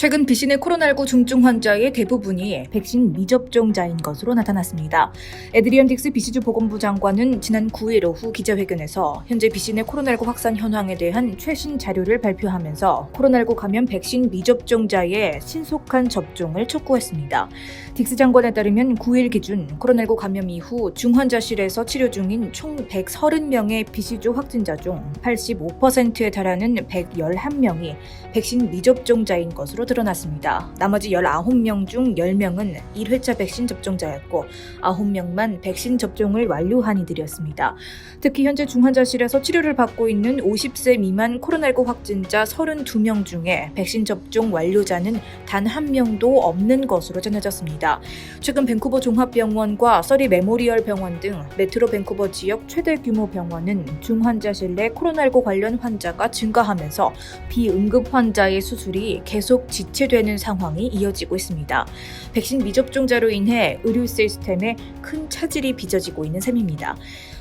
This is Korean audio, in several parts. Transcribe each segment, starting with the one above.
최근 비신의 코로나19 중증 환자의 대부분이 백신 미접종자인 것으로 나타났습니다. 에드리언 딕스 BC주 보건부 장관은 지난 9일 오후 기자회견에서 현재 비신의 코로나19 확산 현황에 대한 최신 자료를 발표하면서 코로나19 감염 백신 미접종자의 신속한 접종을 촉구했습니다. 딕스 장관에 따르면 9일 기준 코로나19 감염 이후 중환자실에서 치료 중인 총 130명의 BC주 확진자 중 85%에 달하는 111명이 백신 미접종자인 것으로 드러났습니다. 나머지 19명 중 10명은 1회차 백신 접종자였고 9명만 백신 접종을 완료한 이들이었습니다. 특히 현재 중환자실에서 치료를 받고 있는 50세 미만 코로나19 확진자 32명 중에 백신 접종 완료자는 단 한 명도 없는 것으로 전해졌습니다. 최근 밴쿠버 종합병원과 서리 메모리얼 병원 등 메트로 밴쿠버 지역 최대 규모 병원은 중환자실 내 코로나19 관련 환자가 증가하면서 비응급 환자의 수술이 계속 지체되는 상황이 이어지고 있습니다. 백신 미접종자로 인해 의료 시스템에 큰 차질이 빚어지고 있는 셈입니다.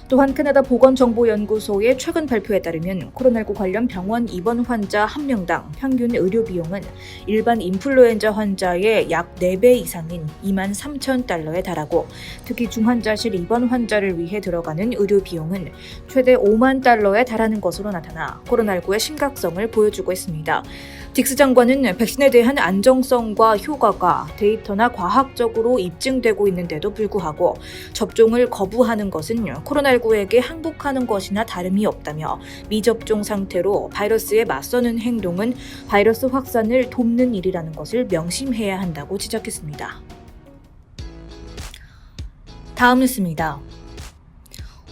또한 캐나다 보건정보연구소의 최근 발표에 따르면 코로나19 관련 병원 입원 환자 1명당 평균 의료 비용은 일반 인플루엔자 환자의 약 4배 이상인 23,000달러에 달하고 특히 중환자실 입원 환자를 위해 들어가는 의료 비용은 최대 5만 달러에 달하는 것으로 나타나 코로나19의 심각성을 보여주고 있습니다. 딕스 장관은 백신에 대한 안정성과 효과가 데이터나 과학적으로 입증되고 있는데도 불구하고 접종을 거부하는 것은 코로나19에게 항복하는 것이나 다름이 없다며 미접종 상태로 바이러스에 맞서는 행동은 바이러스 확산을 돕는 일이라는 것을 명심해야 한다고 지적했습니다. 다음 뉴스입니다.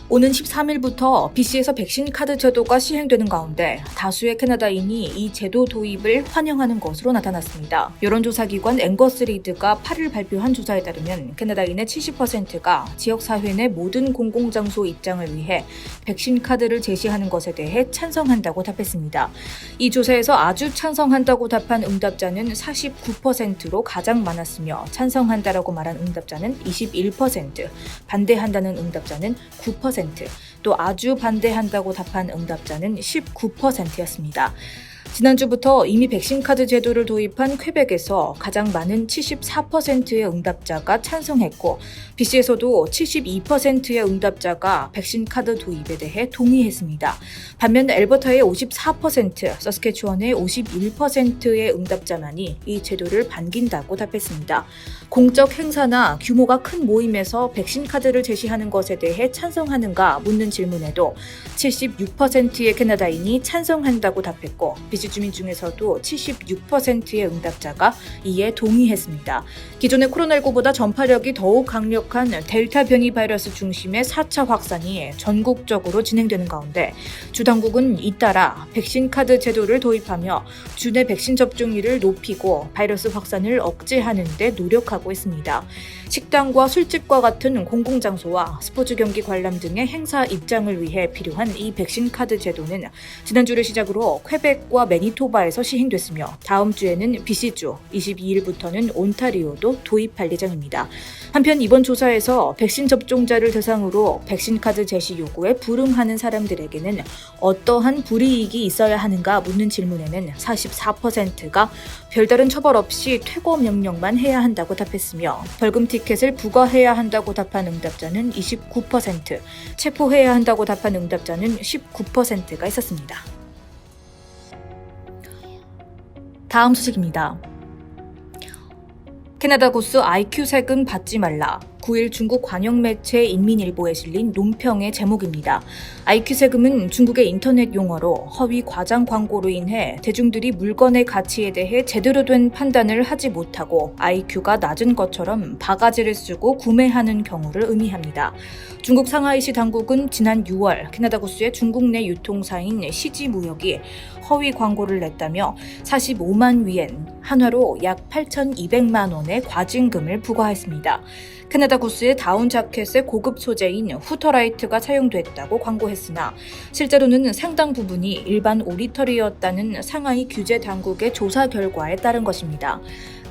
오는 13일부터 BC에서 백신 카드 제도가 시행되는 가운데 다수의 캐나다인이 이 제도 도입을 환영하는 것으로 나타났습니다. 여론조사기관 앵거스 리드가 8일 발표한 조사에 따르면 캐나다인의 70%가 지역사회 내 모든 공공장소 입장을 위해 백신 카드를 제시하는 것에 대해 찬성한다고 답했습니다. 이 조사에서 아주 찬성한다고 답한 응답자는 49%로 가장 많았으며 찬성한다라고 말한 응답자는 21%, 반대한다는 응답자는 9%, 또 아주 반대한다고 답한 응답자는 19%였습니다. 지난주부터 이미 백신 카드 제도를 도입한 퀘벡에서 가장 많은 74%의 응답자가 찬성했고 BC에서도 72%의 응답자가 백신 카드 도입에 대해 동의했습니다. 반면 엘버타의 54%, 서스케추원의 51%의 응답자만이 이 제도를 반긴다고 답했습니다. 공적 행사나 규모가 큰 모임에서 백신 카드를 제시하는 것에 대해 찬성하는가 묻는 질문에도 76%의 캐나다인이 찬성한다고 답했고 BC 주민 중에서도 76%의 응답자가 이에 동의했습니다. 기존의 코로나19보다 전파력이 더욱 강력한 델타 변이 바이러스 중심의 4차 확산이 전국적으로 진행되는 가운데 주 당국은 잇따라 백신 카드 제도를 도입하며 주내 백신 접종률을 높이고 바이러스 확산을 억제하는 데 노력하고 있습니다. 식당과 술집과 같은 공공장소와 스포츠 경기 관람 등의 행사 입장을 위해 필요한 이 백신 카드 제도는 지난주를 시작으로 퀘벡과 매니토바에서 시행됐으며 다음 주에는 BC주, 22일부터는 온타리오도 도입할 예정입니다. 한편 이번 조사에서 백신 접종자를 대상으로 백신 카드 제시 요구에 불응하는 사람들에게는 어떠한 불이익이 있어야 하는가 묻는 질문에는 44%가 별다른 처벌 없이 퇴거 명령만 해야 한다고 답했으며 벌금 티켓을 부과해야 한다고 답한 응답자는 29%, 체포해야 한다고 답한 응답자는 19%가 있었습니다. 다음 소식입니다. 캐나다 구스 IQ 세금 받지 말라. 9일 중국 관영 매체 인민일보에 실린 논평의 제목입니다. IQ 세금은 중국의 인터넷 용어로 허위 과장 광고로 인해 대중들이 물건의 가치에 대해 제대로 된 판단을 하지 못하고 IQ가 낮은 것처럼 바가지를 쓰고 구매하는 경우를 의미합니다. 중국 상하이시 당국은 지난 6월 캐나다 구스의 중국 내 유통사인 시지무역이 허위 광고를 냈다며 45만 위엔, 한화로 약 8,200만 원의 과징금을 부과했습니다. 캐나다 구스의 다운 자켓의 고급 소재인 후터라이트가 사용됐다고 광고했으나 실제로는 상당 부분이 일반 오리털이었다는 상하이 규제 당국의 조사 결과에 따른 것입니다.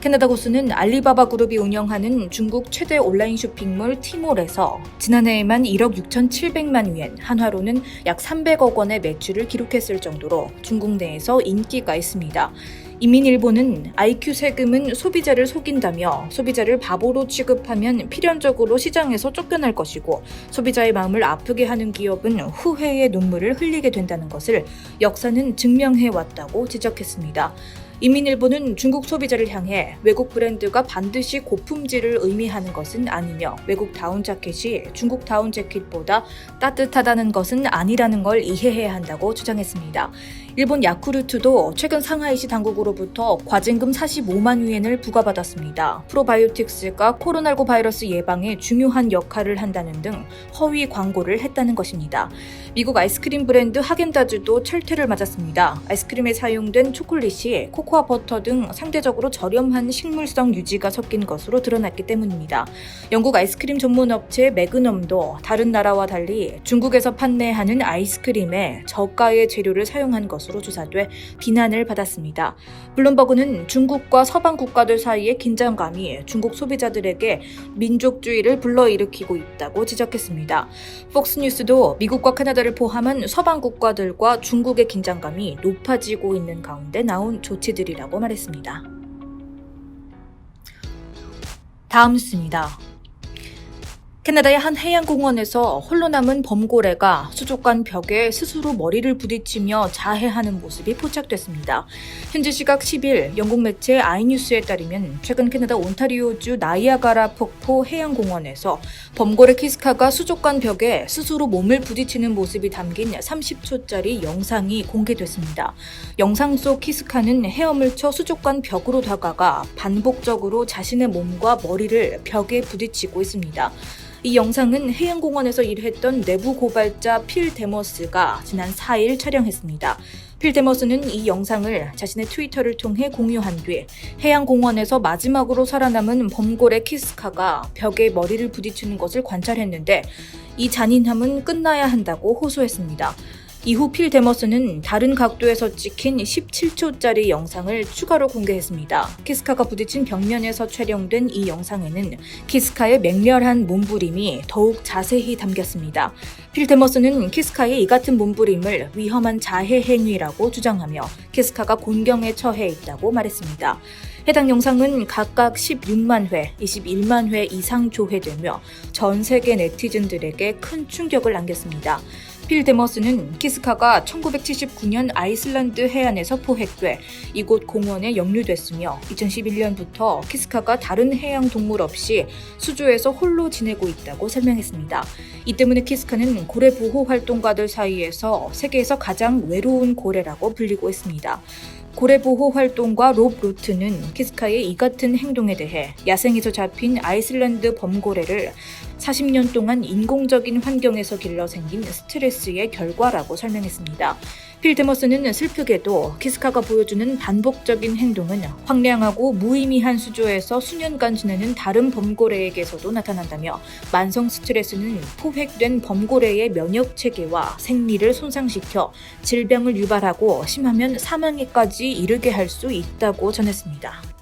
캐나다 고수는 알리바바 그룹이 운영하는 중국 최대 온라인 쇼핑몰 티몰에서 지난해에만 1억 6,700만 위엔, 한화로는 약 300억 원의 매출을 기록했을 정도로 중국 내에서 인기가 있습니다. 인민일보는 IQ 세금은 소비자를 속인다며 소비자를 바보로 취급하면 필연적으로 시장에서 쫓겨날 것이고 소비자의 마음을 아프게 하는 기업은 후회의 눈물을 흘리게 된다는 것을 역사는 증명해왔다고 지적했습니다. 인민일보는 중국 소비자를 향해 외국 브랜드가 반드시 고품질을 의미하는 것은 아니며 외국 다운 자켓이 중국 다운 재킷보다 따뜻하다는 것은 아니라는 걸 이해해야 한다고 주장했습니다. 일본 야쿠르트도 최근 상하이시 당국으로부터 과징금 45만 위엔을 부과받았습니다. 프로바이오틱스가 코로나19 바이러스 예방에 중요한 역할을 한다는 등 허위 광고를 했다는 것입니다. 미국 아이스크림 브랜드 하겐다즈도 철퇴를 맞았습니다. 아이스크림에 사용된 초콜릿이 코코아 버터 등 상대적으로 저렴한 식물성 유지가 섞인 것으로 드러났기 때문입니다. 영국 아이스크림 전문 업체 매그넘도 다른 나라와 달리 중국에서 판매하는 아이스크림에 저가의 재료를 사용한 것으로 조사돼 비난을 받았습니다. 블룸버그는 중국과 서방 국가들 사이의 긴장감이 중국 소비자들에게 민족주의를 불러일으키고 있다고 지적했습니다. 폭스뉴스도 미국과 캐나다를 포함한 서방 국가들과 중국의 긴장감이 높아지고 있는 가운데 나온 조치들이라고 말했습니다. 다음 뉴스입니다. 캐나다의 한 해양공원에서 홀로 남은 범고래가 수족관 벽에 스스로 머리를 부딪히며 자해하는 모습이 포착됐습니다. 현지 시각 10일 영국 매체 아이뉴스에 따르면 최근 캐나다 온타리오주 나이아가라 폭포 해양공원에서 범고래 키스카가 수족관 벽에 스스로 몸을 부딪히는 모습이 담긴 30초짜리 영상이 공개됐습니다. 영상 속 키스카는 헤엄을 쳐 수족관 벽으로 다가가 반복적으로 자신의 몸과 머리를 벽에 부딪히고 있습니다. 이 영상은 해양공원에서 일했던 내부 고발자 필 데머스가 지난 4일 촬영했습니다. 필 데머스는 이 영상을 자신의 트위터를 통해 공유한 뒤 해양공원에서 마지막으로 살아남은 범고래 키스카가 벽에 머리를 부딪히는 것을 관찰했는데 이 잔인함은 끝나야 한다고 호소했습니다. 이후 필 데머스는 다른 각도에서 찍힌 17초짜리 영상을 추가로 공개했습니다. 키스카가 부딪힌 벽면에서 촬영된 이 영상에는 키스카의 맹렬한 몸부림이 더욱 자세히 담겼습니다. 필 데머스는 키스카의 이 같은 몸부림을 위험한 자해 행위라고 주장하며 키스카가 곤경에 처해 있다고 말했습니다. 해당 영상은 각각 16만 회, 21만 회 이상 조회되며 전 세계 네티즌들에게 큰 충격을 안겼습니다. 필 데머스는 키스카가 1979년 아이슬란드 해안에서 포획돼 이곳 공원에 영유됐으며 2011년부터 키스카가 다른 해양 동물 없이 수조에서 홀로 지내고 있다고 설명했습니다. 이 때문에 키스카는 고래 보호 활동가들 사이에서 세계에서 가장 외로운 고래라고 불리고 있습니다. 고래 보호 활동가 롭 루트는 키스카의 이 같은 행동에 대해 야생에서 잡힌 아이슬란드 범고래를 40년 동안 인공적인 환경에서 길러 생긴 스트레스의 결과라고 설명했습니다. 필 데머스는 슬프게도 키스카가 보여주는 반복적인 행동은 황량하고 무의미한 수조에서 수년간 지내는 다른 범고래에게서도 나타난다며 만성 스트레스는 포획된 범고래의 면역 체계와 생리를 손상시켜 질병을 유발하고 심하면 사망에까지 이르게 할 수 있다고 전했습니다.